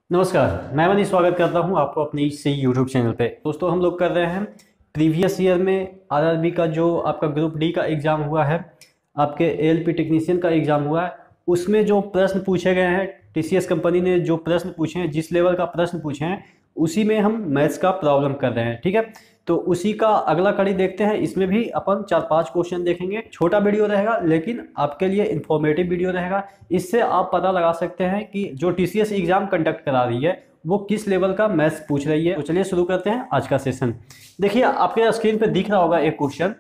नमस्कार, मैं मनीष स्वागत करता हूं आपको अपने इस यूट्यूब चैनल पे। दोस्तों, हम लोग कर रहे हैं प्रीवियस ईयर में आरआरबी का जो आपका ग्रुप डी का एग्ज़ाम हुआ है, आपके एएलपी टेक्नीशियन का एग्ज़ाम हुआ है, उसमें जो प्रश्न पूछे गए हैं, टीसीएस कंपनी ने जो प्रश्न पूछे हैं, जिस लेवल का प्रश्न पूछे हैं, उसी में हम मैथ्स का प्रॉब्लम कर रहे हैं। ठीक है, तो उसी का अगला कड़ी देखते हैं। इसमें भी अपन 4-5 क्वेश्चन देखेंगे। छोटा वीडियो रहेगा लेकिन आपके लिए इंफॉर्मेटिव वीडियो रहेगा। इससे आप पता लगा सकते हैं कि जो टीसीएस एग्जाम कंडक्ट करा रही है वो किस लेवल का मैथ्स पूछ रही है। तो चलिए शुरू करते हैं आज का सेशन। देखिए, आपके स्क्रीन पर दिख रहा होगा एक क्वेश्चन।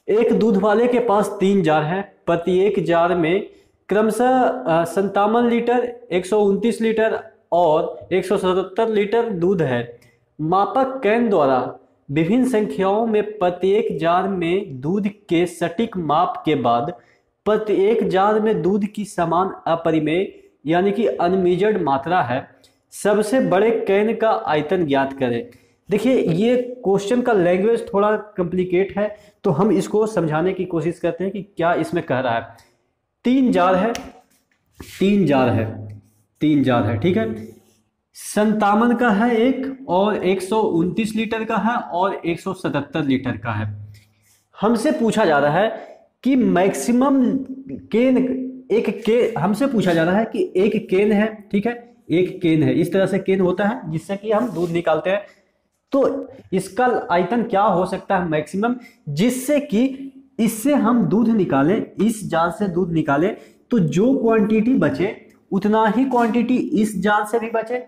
एक दूध वाले के पास 3 जार हैं। प्रत्येक जार में क्रमशः 57 लीटर, 129 लीटर और 177 लीटर दूध है। मापक कैन द्वारा विभिन्न संख्याओं में प्रत्येक जार में दूध के सटीक माप के बाद प्रत्येक जार में दूध की समान अपरिमेय यानी कि अनमेजर्ड मात्रा है। सबसे बड़े कैन का आयतन ज्ञात करें। देखिए, ये क्वेश्चन का लैंग्वेज थोड़ा कॉम्प्लिकेट है, तो हम इसको समझाने की कोशिश करते हैं कि क्या इसमें कह रहा है। 3 जार है, 3 जार है, 3 जार है, ठीक है। 57 का है एक, और 129 लीटर का है, और 177 लीटर का है। हमसे पूछा जा रहा है कि मैक्सिमम केन, हमसे पूछा जा रहा है कि एक केन है, ठीक है, एक केन है। इस तरह से केन होता है जिससे कि हम दूध निकालते हैं। तो इसका आयतन क्या हो सकता है मैक्सिमम, जिससे कि इससे हम दूध निकालें, इस जार से दूध निकालें तो जो क्वांटिटी बचे उतना ही क्वांटिटी इस जार से भी बचे,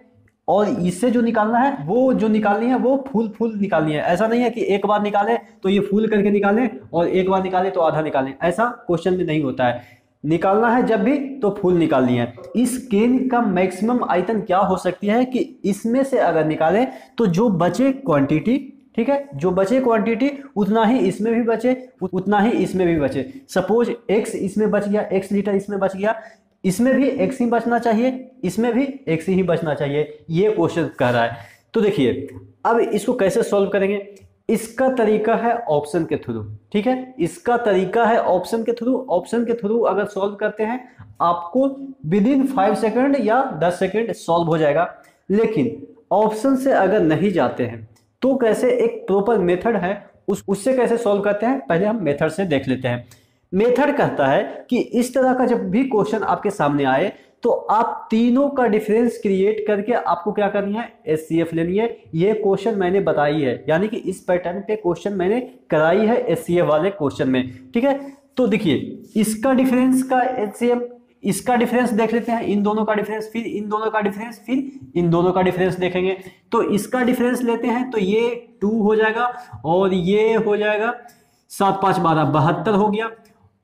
और इससे जो निकालना है, वो जो निकालनी है वो फुल निकालनी है। ऐसा नहीं है कि एक बार निकाले तो ये फुल करके निकालें और एक बार निकाले तो आधा निकालें। ऐसा क्वेश्चन में नहीं होता है। निकालना है जब भी तो फुल निकालनी है। इस केन का मैक्सिमम आयतन क्या हो सकती है कि इसमें से अगर निकाले तो जो बचे क्वांटिटी, ठीक है, जो बचे क्वांटिटी उतना ही इसमें भी बचे, उतना ही इसमें भी बचे। सपोज x इसमें बच गया, x लीटर इसमें बच गया, इसमें भी x ही बचना चाहिए, इसमें भी x ही बचना चाहिए। ये क्वेश्चन कह रहा है। तो देखिए, अब इसको कैसे सॉल्व करेंगे। इसका तरीका है ऑप्शन के थ्रू, ठीक है, इसका तरीका है ऑप्शन के थ्रू। ऑप्शन के थ्रू अगर सॉल्व करते हैं आपको विदिन 5 सेकंड या 10 सेकंड सॉल्व हो जाएगा। लेकिन ऑप्शन से अगर नहीं जाते हैं तो कैसे, एक प्रॉपर मेथड है, उससे कैसे सॉल्व करते हैं, पहले हम मेथड से देख लेते हैं। मेथड कहता है कि इस तरह का जब भी क्वेश्चन आपके सामने आए तो आप तीनों का डिफरेंस क्रिएट करके आपको क्या करनी है, एचसीएफ लेनी है। ये क्वेश्चन मैंने बताई है, यानी कि इस पैटर्न पे क्वेश्चन मैंने कराई है एचसीएफ वाले क्वेश्चन में, ठीक है। तो देखिए, इसका डिफरेंस का एचसीएफ, इसका डिफरेंस देख लेते हैं, इन दोनों का डिफरेंस, फिर इन दोनों का डिफरेंस, फिर इन दोनों का डिफरेंस देखेंगे। तो इसका डिफरेंस लेते हैं तो ये 2 हो जाएगा और ये हो जाएगा 7 5 12 72 हो गया।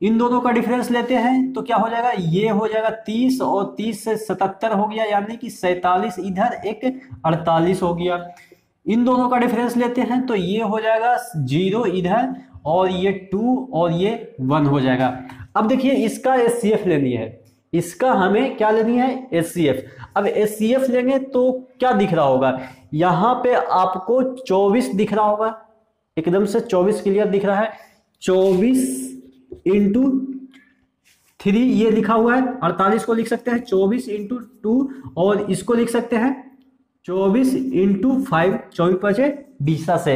इन दोनों का डिफरेंस लेते हैं तो क्या हो जाएगा, ये हो जाएगा 30 और 30 से 77 हो गया, यानी कि 47 इधर, एक 48 हो गया। इन दोनों का डिफरेंस लेते हैं तो ये हो जाएगा 0 इधर, और ये 2 और ये 1 हो जाएगा। अब देखिए, इसका एचसीएफ लेनी है, इसका हमें क्या लेनी है, एचसीएफ। अब एचसीएफ लेंगे तो क्या दिख रहा होगा, यहाँ पे आपको 24 दिख रहा होगा, एकदम से 24 क्लियर दिख रहा है। 24 इंटू 3 ये लिखा हुआ है, 48 को लिख सकते हैं 24 इंटू 2, और इसको लिख सकते हैं 24 इंटू 5, 24 बचे 20 से।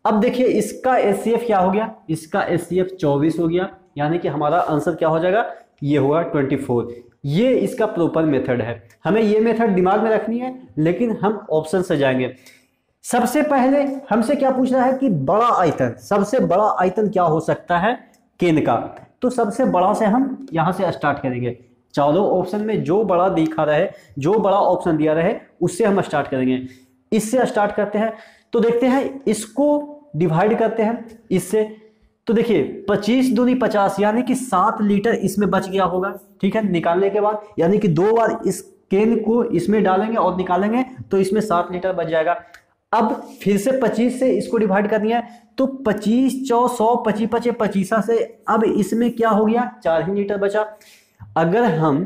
अब देखिए, इसका एचसीएफ क्या हो गया, इसका एचसीएफ 24 हो गया, यानी कि हमारा आंसर क्या हो जाएगा, ये होगा 24। ये इसका प्रॉपर मेथड है। हमें ये मेथड दिमाग में रखनी है, लेकिन हम ऑप्शन से जाएंगे। सबसे पहले हमसे क्या पूछ रहा है कि बड़ा आयतन, सबसे बड़ा आयतन क्या हो सकता है केन का। तो सबसे बड़ा से हम यहां से स्टार्ट करेंगे। चारों ऑप्शन में जो बड़ा दिखा रहे, जो बड़ा ऑप्शन दिया रहे, उससे हम स्टार्ट करेंगे। इससे स्टार्ट करते हैं तो देखते हैं, इसको डिवाइड करते हैं इससे। तो देखिए, 25 दूनी 50, यानी कि 7 लीटर इसमें बच गया होगा, ठीक है, निकालने के बाद। यानी कि 2 बार इस केन को इसमें डालेंगे और निकालेंगे तो इसमें 7 लीटर बच जाएगा। अब फिर से 25 से इसको डिवाइड करनी है तो 25 4 100, 25 25 25 से अब इसमें क्या हो गया, 4 ही लीटर बचा। अगर हम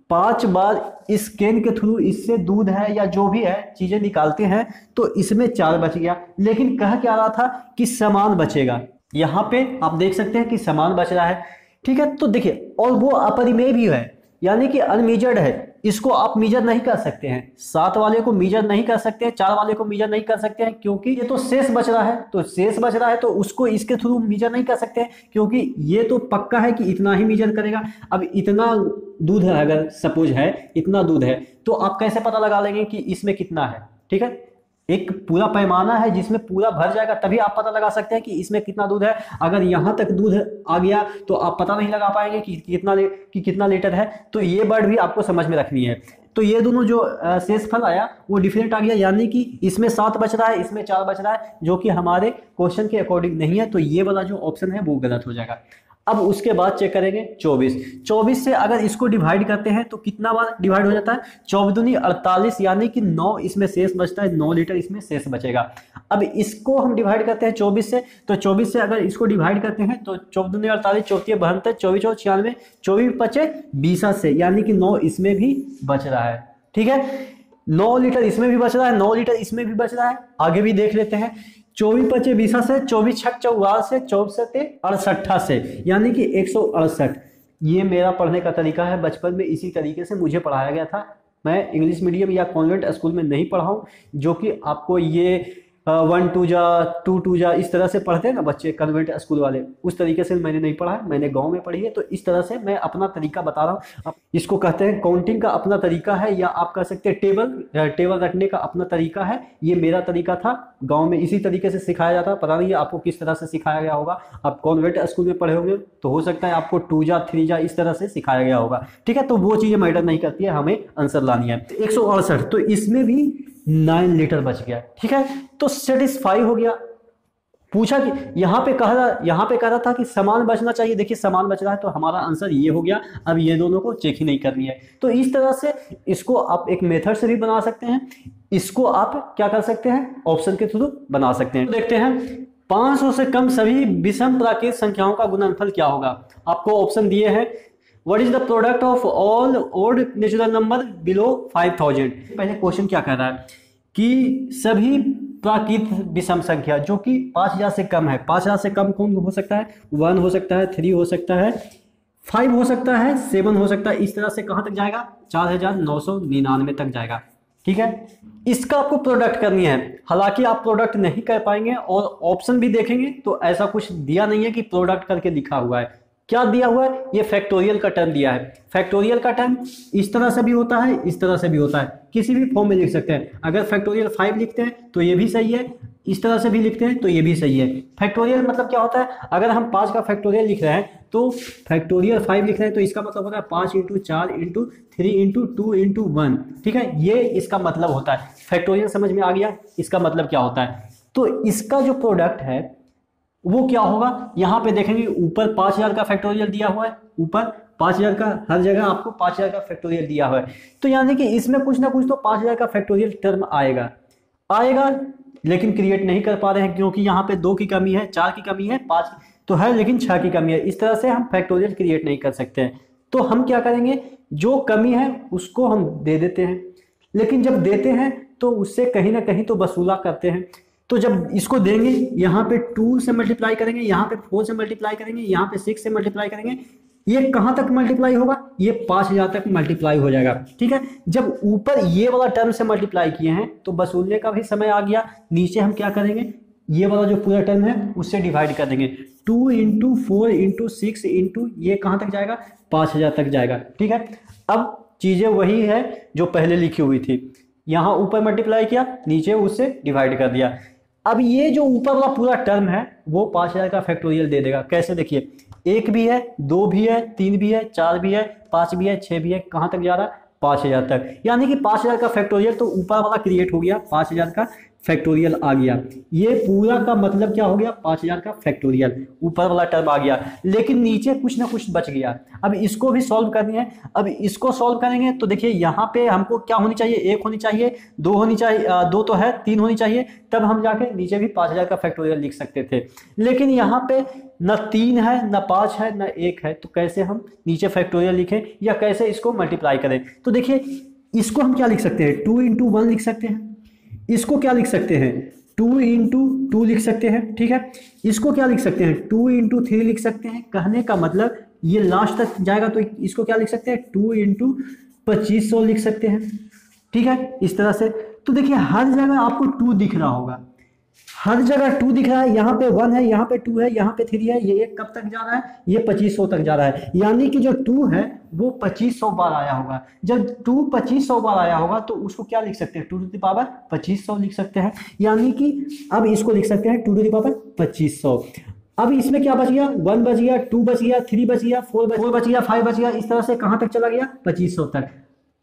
5 बार इस केन के थ्रू इससे दूध है या जो भी है चीजें निकालते हैं तो इसमें 4 बच गया। लेकिन कह क्या रहा था कि समान बचेगा, यहाँ पे आप देख सकते हैं कि समान बच रहा है, ठीक है। तो देखिए, और वो अपरिमेय भी है, यानी कि अनमेजर्ड है। इसको आप मीजर नहीं कर सकते हैं, 7 वाले को मीजर नहीं कर सकते हैं, 4 वाले को मीजर नहीं कर सकते हैं, क्योंकि ये तो शेष बच रहा है, तो शेष बच रहा है तो उसको इसके थ्रू मीजर नहीं कर सकते हैं, क्योंकि ये तो पक्का है कि इतना ही मीजर करेगा। अब इतना दूध है, अगर सपोज है इतना दूध है, तो आप कैसे पता लगा लेंगे कि इसमें कितना है? ठीक है, एक पूरा पैमाना है जिसमें पूरा भर जाएगा, तभी आप पता लगा सकते हैं कि इसमें कितना दूध है। अगर यहां तक दूध आ गया तो आप पता नहीं लगा पाएंगे कि कितना लीटर है। तो ये वर्ड भी आपको समझ में रखनी है। तो ये दोनों जो शेषफल आया वो डिफरेंट आ गया, यानी कि इसमें 7 बच रहा है, इसमें 4 बच रहा है, जो कि हमारे क्वेश्चन के अकॉर्डिंग नहीं है। तो ये वाला जो ऑप्शन है वो गलत हो जाएगा। अब उसके बाद चेक करेंगे 24 से अगर इसको डिवाइड करते हैं तो कितना बार डिवाइड हो जाता है? 24 दूनी 48, यानी कि 9 इसमें शेष बचता है, 9 लीटर इसमें शेष बचेगा। अब इसको हम डिवाइड करते हैं 24 से, तो 24 से अगर इसको डिवाइड करते हैं तो 24 दूनी 48, 24 72, 24 96, 24 बचे 20 से, यानी कि 9 इसमें भी बच रहा है। ठीक है, 9 लीटर इसमें भी बच रहा है, 9 लीटर इसमें भी बच रहा है। आगे भी देख लेते हैं। 24 पचे 20 से, 24 छक 44 से, 24 68 से, यानी कि 168। ये मेरा पढ़ने का तरीका है, बचपन में इसी तरीके से मुझे पढ़ाया गया था। मैं इंग्लिश मीडियम या कॉन्वेंट स्कूल में नहीं पढ़ा हूँ, जो कि आपको ये 1 2 जा 2 2 जा इस तरह से पढ़ते हैं ना बच्चे कन्वेंट स्कूल वाले, उस तरीके से मैंने नहीं पढ़ा है, मैंने गांव में पढ़ी है। तो इस तरह से मैं अपना तरीका बता रहा हूँ। इसको कहते हैं काउंटिंग का अपना तरीका है, या आप कह सकते हैं टेबल रखने का अपना तरीका है। ये मेरा तरीका था, गांव में इसी तरीके से सिखाया जाता। पता नहीं आपको किस तरह से सिखाया गया होगा, आप कॉन्वेंट स्कूल में पढ़े होंगे तो हो सकता है आपको 2 जा 3 जा इस तरह से सिखाया गया होगा। ठीक है, तो वो चीजें मैटर नहीं करती है, हमें आंसर लानी है। 168, तो इसमें भी 9 लीटर बच गया। ठीक है, तो सेटिस्फाई हो गया। पूछा कि यहाँ पे कह रहा था कि समान बचना चाहिए। देखिए समान बच रहा है, तो हमारा आंसर ये हो गया। अब ये दोनों को चेक ही नहीं करनी है। तो इस तरह से इसको आप एक मेथड से भी बना सकते हैं, इसको आप क्या कर सकते हैं, ऑप्शन के थ्रू बना सकते हैं। तो देखते हैं 500 से कम सभी विषम प्राकृत संख्याओं का गुणनफल क्या होगा। आपको ऑप्शन दिए हैं, what is the product of all odd natural number below 5000। पहले क्वेश्चन क्या कह रहा है कि सभी प्राकृत विषम संख्या जो कि 5000 से कम है। 5000 से कम कौन हो सकता है? 1 हो सकता है, 3 हो सकता है, 5 हो सकता है, 7 हो सकता है। इस तरह से कहां तक जाएगा? 4999 तक जाएगा। ठीक है, इसका आपको प्रोडक्ट करनी है। हालांकि आप प्रोडक्ट नहीं कर पाएंगे, और ऑप्शन भी देखेंगे तो ऐसा कुछ दिया नहीं है कि प्रोडक्ट करके लिखा हुआ है। क्या दिया हुआ है? ये फैक्टोरियल का टर्म दिया है। फैक्टोरियल का टर्म इस तरह से भी होता है, इस तरह से भी होता है, किसी भी फॉर्म में लिख सकते हैं। अगर फैक्टोरियल 5 लिखते हैं तो ये भी सही है, इस तरह से भी लिखते हैं तो ये भी सही है। फैक्टोरियल मतलब क्या होता है? अगर हम 5 का फैक्टोरियल लिख रहे हैं तो फैक्टोरियल 5 लिख रहे हैं तो इसका मतलब होता है 5 × 4 × 3 × 2 × 1। ठीक है, ये इसका मतलब होता है। फैक्टोरियल समझ में आ गया, इसका मतलब क्या होता है। तो इसका जो प्रोडक्ट है वो क्या होगा? यहां पे देखेंगे ऊपर 5000 का फैक्टोरियल दिया हुआ है, ऊपर 5000 का, हर जगह आपको 5000 का फैक्टोरियल दिया हुआ है। तो यानी कि इसमें कुछ ना कुछ तो 5000 का फैक्टोरियल टर्म आएगा, लेकिन क्रिएट नहीं कर पा रहे हैं क्योंकि यहाँ पे 2 की कमी है, 4 की कमी है, 5 तो है लेकिन 6 की कमी है। इस तरह से हम फैक्टोरियल क्रिएट नहीं कर सकते हैं। तो हम क्या करेंगे, जो कमी है उसको हम दे देते हैं, लेकिन जब देते हैं तो उससे कहीं ना कहीं तो वसूला करते हैं। तो जब इसको देंगे, यहाँ पे 2 से मल्टीप्लाई करेंगे, यहाँ पे 4 से मल्टीप्लाई करेंगे, यहाँ पे 6 से मल्टीप्लाई करेंगे, ये कहाँ तक मल्टीप्लाई होगा? ये 5000 तक मल्टीप्लाई हो जाएगा। ठीक है, जब ऊपर ये वाला टर्म से मल्टीप्लाई किए हैं तो वसूलने का भी समय आ गया। नीचे हम क्या करेंगे, ये वाला जो पूरा टर्म है उससे डिवाइड कर देंगे। 2 × 4 × 6 × ये कहाँ तक जाएगा? 5000 तक जाएगा। ठीक है, अब चीजें वही है जो पहले लिखी हुई थी। यहाँ ऊपर मल्टीप्लाई किया, नीचे उससे डिवाइड कर दिया। अब ये जो ऊपर वाला पूरा टर्म है वो 5000 का फैक्टोरियल दे देगा। कैसे? देखिए, 1 भी है, 2 भी है, 3 भी है, 4 भी है, 5 भी है, 6 भी है, कहाँ तक जा रहा है? 5000 तक। यानी कि 5000 का फैक्टोरियल तो ऊपर वाला क्रिएट हो गया, 5000 का फैक्टोरियल आ गया। ये पूरा का मतलब क्या हो गया? 5000 का फैक्टोरियल, ऊपर वाला टर्म आ गया, लेकिन नीचे कुछ ना कुछ बच गया। अब इसको भी सॉल्व करनी है। अब इसको सॉल्व करेंगे तो देखिए यहाँ पे हमको क्या होनी चाहिए? 1 होनी चाहिए, 2 होनी चाहिए, 2 तो है, 3 होनी चाहिए, तब हम जाके नीचे भी 5000 का फैक्टोरियल लिख सकते थे। लेकिन यहाँ पे न 3 है, न 5 है, न 1 है, तो कैसे हम नीचे फैक्टोरियल लिखें या कैसे इसको मल्टीप्लाई करें? तो देखिए, इसको हम क्या लिख सकते हैं? 2 × 1 लिख सकते हैं। इसको क्या लिख सकते हैं? 2 × 2 लिख सकते हैं। ठीक है, इसको क्या लिख सकते हैं? 2 × 3 लिख सकते हैं। कहने का मतलब ये लास्ट तक जाएगा तो इसको क्या लिख सकते हैं? 2 × 2500 लिख सकते हैं। ठीक है, इस तरह से। तो देखिए हर जगह आपको 2 दिख रहा होगा, हर जगह 2 दिख रहा है। यहाँ पे 1 है, यहाँ पे 2 है, यहाँ पे 3 है। ये कब तक जा रहा है? ये 2500 तक जा रहा है। यानी कि जो 2 है वो 2500 बार आया होगा। जब 2 2500 बार आया होगा तो उसको क्या लिख सकते हैं? 2 टू द पावर 2500 लिख सकते हैं। यानी कि अब इसको लिख सकते हैं 2 टू द पावर 2500। अब इसमें क्या बच गया? 1 बच गया, 2 बच गया, 3 बच गया, 4 बच गया, 5 बच गया। इस तरह से कहां तक चला गया? 2500 तक।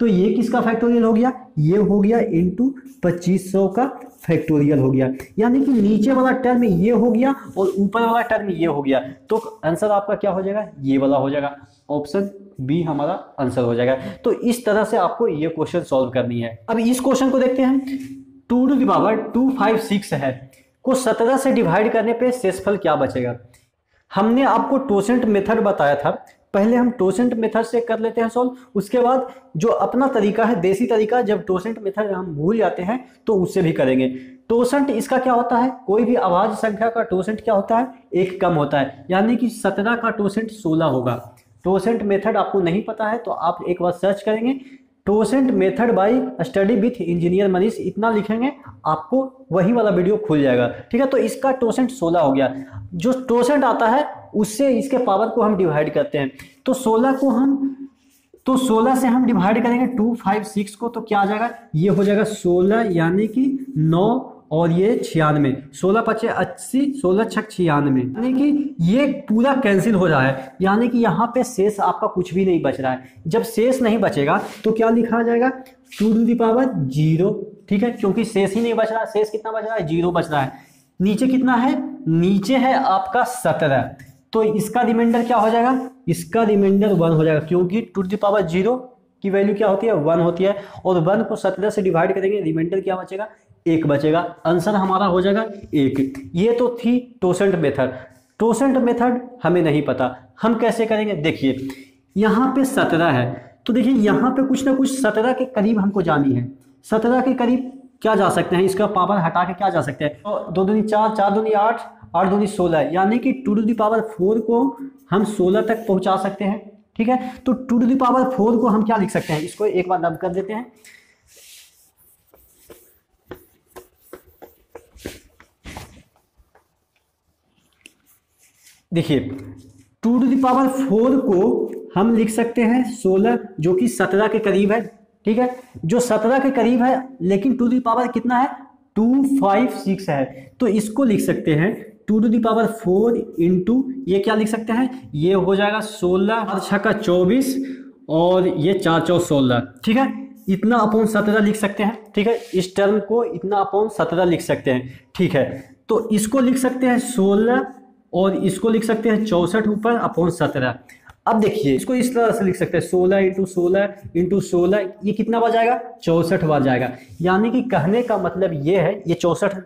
तो ये किसका फैक्टोरियल हो गया? ये हो गया इनटू 2500 का फैक्टोरियल हो गया। यानी कि नीचे वाला टर्म ये हो गया और ऊपर वाला टर्म ये हो गया। तो आंसर आपका क्या हो जाएगा? ये वाला हो जाएगा। ऑप्शन बी हमारा आंसर हो जाएगा। तो इस तरह से आपको ये क्वेश्चन सॉल्व करनी है। अब इस क्वेश्चन को देखते हैं। 2 टू द पावर 256 है को 17 से डिवाइड करने पे शेषफल क्या बचेगा? हमने आपको टोसेंट मेथड बताया था। पहले हम टोसेंट मेथड से कर लेते हैं सॉल्व, उसके बाद जो अपना तरीका है, देसी तरीका, जब टोसेंट मेथड हम भूल जाते हैं तो उससे भी करेंगे। टोसेंट इसका क्या होता है? कोई भी अभाज्य संख्या का टोसेंट क्या होता है? एक कम होता है। यानी कि 17 का टोसेंट 16 होगा। टोसेंट मेथड आपको नहीं पता है तो आप एक बार सर्च करेंगे टोसेंट method by study with engineer Manish, इतना लिखेंगे आपको वही वाला वीडियो खुल जाएगा। ठीक है, तो इसका टोसेंट 16 हो गया। जो टोसेंट आता है उससे इसके पावर को हम डिवाइड करते हैं। तो 16 से हम डिवाइड करेंगे 256 को, तो क्या आ जाएगा? ये हो जाएगा 16 यानी कि 9 और ये 96। 16 पचे 80, 16 छक 96। यानी कि ये पूरा कैंसिल हो रहा है। यानी कि यहाँ पे शेष आपका कुछ भी नहीं बच रहा है। जब शेष नहीं बचेगा तो क्या लिखा जाएगा? 2 टू द पावर 0। ठीक है, क्योंकि शेष ही नहीं बच रहा है। शेष कितना बच रहा है? 0 बच रहा है। नीचे कितना है? नीचे है आपका 17। तो इसका रिमाइंडर क्या हो जाएगा? इसका रिमाइंडर 1 हो जाएगा, क्योंकि 2 टू द पावर 0 की वैल्यू क्या होती है? 1 होती है। और 1 को 17 से डिवाइड करेंगे, रिमाइंडर क्या बचेगा? 1 बचेगा। आंसर हमारा हो जाएगा 1। ये तो थी टोसेंट मेथड। टोसेंट मेथड हमें नहीं पता, हम कैसे करेंगे? देखिए यहाँ पे 17 है, तो देखिए यहाँ पे कुछ ना कुछ 17 के करीब हमको जानी है। 17 के करीब क्या जा सकते हैं? इसका पावर हटा के क्या जा सकते हैं? तो 2 दूनी 4, 4 दूनी 8, 8 दूनी 16। यानी कि 2 टू द पावर 4 को हम 16 तक पहुंचा सकते हैं। ठीक है, तो 2 टू द पावर 4 को हम क्या लिख सकते हैं? इसको एक बार रब कर देते हैं। देखिए 2 टू द पावर 4 को हम लिख सकते हैं 16, जो कि 17 के करीब है। ठीक है, जो 17 के करीब है, लेकिन 2 टू द पावर कितना है? 256 है। तो इसको लिख सकते हैं 2 टू द पावर 4 इंटू ये क्या लिख सकते हैं? ये हो जाएगा 16 और 6 का 24 और ये 4 4 16। ठीक है, इतना अपॉन 17 लिख सकते हैं। ठीक है, इस टर्म को इतना अपॉन 17 लिख सकते हैं। ठीक है, तो इसको लिख सकते हैं 16 और इसको लिख सकते हैं 64 ऊपर अपॉन 17। अब देखिए इसको इस तरह से लिख सकते हैं 16 इंटू 16 इंटू 16। ये कितना बार जाएगा? 64 बार जाएगा। यानी कि कहने का मतलब ये है, ये 64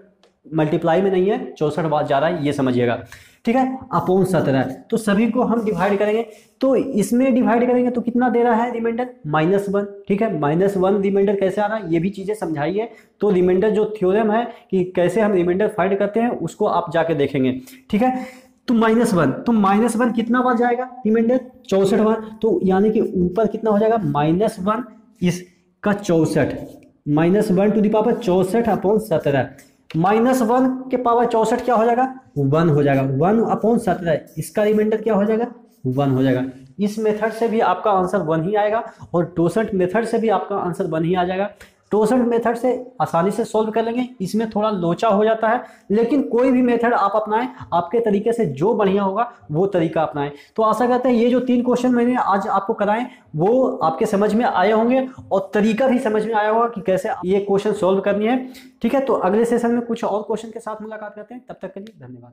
मल्टीप्लाई में नहीं है, 64 बार जा रहा है, ये समझिएगा। ठीक है, अपॉन 17। तो सभी को हम डिवाइड करेंगे, तो इसमें डिवाइड करेंगे तो कितना दे रहा है रिमाइंडर? -1। ठीक है, -1 रिमाइंडर कैसे आ रहा है ये भी चीज़ें समझाइए। तो रिमाइंडर जो थ्योरम है कि कैसे हम रिमाइंडर फाइंड करते हैं उसको आप जाके देखेंगे। ठीक है, तो -1, तो -1 कितना बार जाएगा रिमाइंडर? 64 बार। तो यानी कि ऊपर कितना हो जाएगा? -1 इसका 64, -1 टू द पावर 64 अपॉन 17। -1 के पावर 64 क्या हो जाएगा? 1 हो जाएगा। 1 अपॉन 17, इसका रिमाइंडर क्या हो जाएगा? 1 हो जाएगा। इस मेथड से भी आपका आंसर 1 ही आएगा और टोसेंट मेथड से भी आपका आंसर 1 ही आ जाएगा। टोसेंट मेथड से आसानी से सॉल्व कर लेंगे, इसमें थोड़ा लोचा हो जाता है, लेकिन कोई भी मेथड आप अपनाएं, आपके तरीके से जो बढ़िया होगा वो तरीका अपनाएं। तो आशा करते हैं ये जो 3 क्वेश्चन मैंने आज आपको कराएं वो आपके समझ में आए होंगे और तरीका भी समझ में आया होगा कि कैसे ये क्वेश्चन सॉल्व करनी है। ठीक है, तो अगले सेशन में कुछ और क्वेश्चन के साथ मुलाकात करते हैं। तब तक के लिए धन्यवाद।